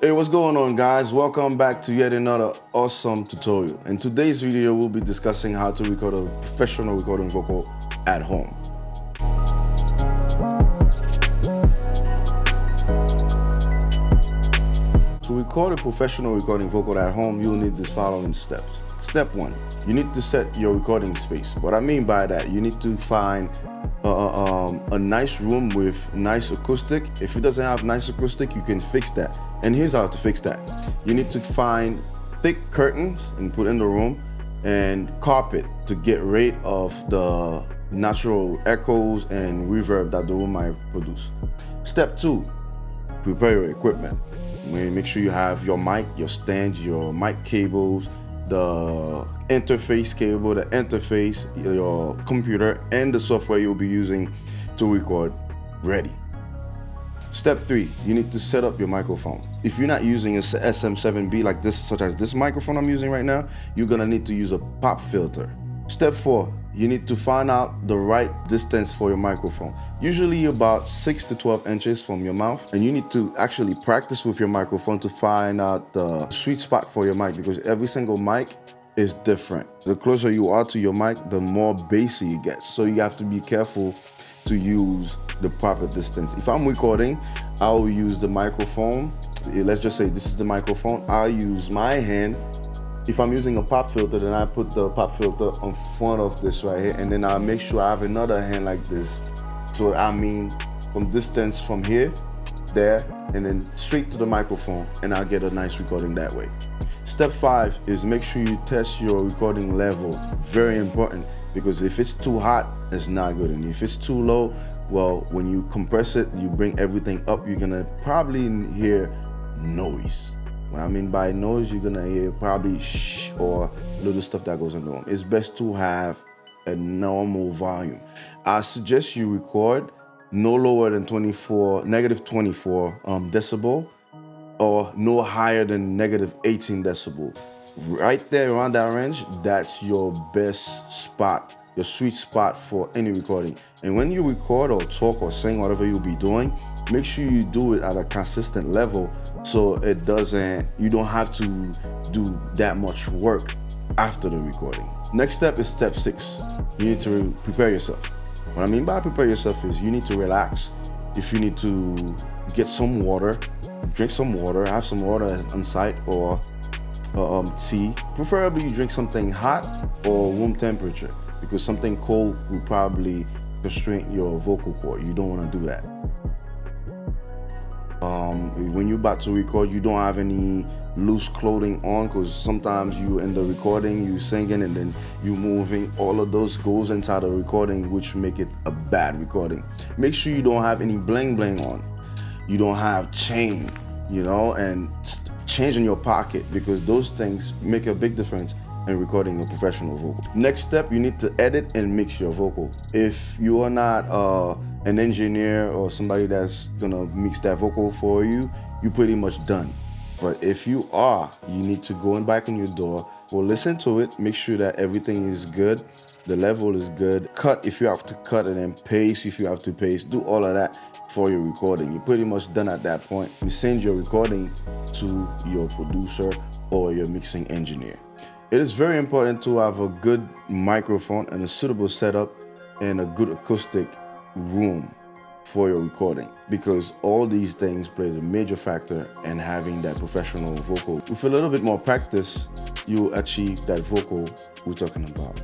Hey, what's going on, guys? Welcome back to yet another awesome tutorial. In today's video, we'll be discussing how to record a professional recording vocal at home. To record a professional recording vocal at home, you'll need these following steps. Step 1, you need to set your recording space. What I mean by that, you need to find a nice room with nice acoustic. If it doesn't have nice acoustic, you can fix that. And here's how to fix that. You need to find thick curtains and put in the room, and carpet to get rid of the natural echoes and reverb that the room might produce. Step 2, prepare your equipment. Make sure you have your mic, your stand, your mic cables, the interface cable, the interface, your computer, and the software you'll be using to record ready. Step 3, you need to set up your microphone. If you're not using a SM7B like this, such as this microphone I'm using right now, you're gonna need to use a pop filter. Step 4, you need to find out the right distance for your microphone. Usually about 6 to 12 inches from your mouth. And you need to actually practice with your microphone to find out the sweet spot for your mic, because every single mic is different. The closer you are to your mic, the more bassy it gets. So you have to be careful to use the proper distance. If I'm recording, I'll use the microphone. Let's just say this is the microphone. I'll use my hand. If I'm using a pop filter, then I put the pop filter on front of this right here, and then I'll make sure I have another hand like this. So I mean, from distance from here, there, and then straight to the microphone, and I'll get a nice recording that way. Step 5 is make sure you test your recording level. Very important, because if it's too hot, it's not good. And if it's too low, well, when you compress it, you bring everything up, you're gonna probably hear noise. What I mean by noise, you're gonna hear probably shh or little stuff that goes in the room. It's best to have a normal volume. I suggest you record no lower than negative 24 decibel, or no higher than negative 18 decibel. Right there around that range, that's your best spot, your sweet spot for any recording. And when you record or talk or sing, whatever you'll be doing, make sure you do it at a consistent level, so you don't have to do that much work after the recording. Next step is step 6. You need to prepare yourself. What I mean by prepare yourself is you need to relax. If you need to get some water, drink some water, have some water on site, or tea. Preferably you drink something hot or room temperature, because something cold will probably constrain your vocal cord. You don't want to do that. When you're about to record, you don't have any loose clothing on, because sometimes you in the recording, you singing and then you moving. All of those goes inside the recording, which make it a bad recording. Make sure you don't have any bling bling on. You don't have chain, and change in your pocket, because those things make a big difference in recording a professional vocal. Next step, you need to edit and mix your vocal. If you are not an engineer or somebody that's gonna mix that vocal for you, you're pretty much done. But if you are, you need to go back on your door, or listen to it, make sure that everything is good, the level is good. Cut if you have to cut, and then paste if you have to paste. Do all of that for your recording. You're pretty much done at that point. You send your recording to your producer or your mixing engineer. It is very important to have a good microphone and a suitable setup and a good acoustic room for your recording, because all these things play a major factor in having that professional vocal. With a little bit more practice, you'll achieve that vocal we're talking about.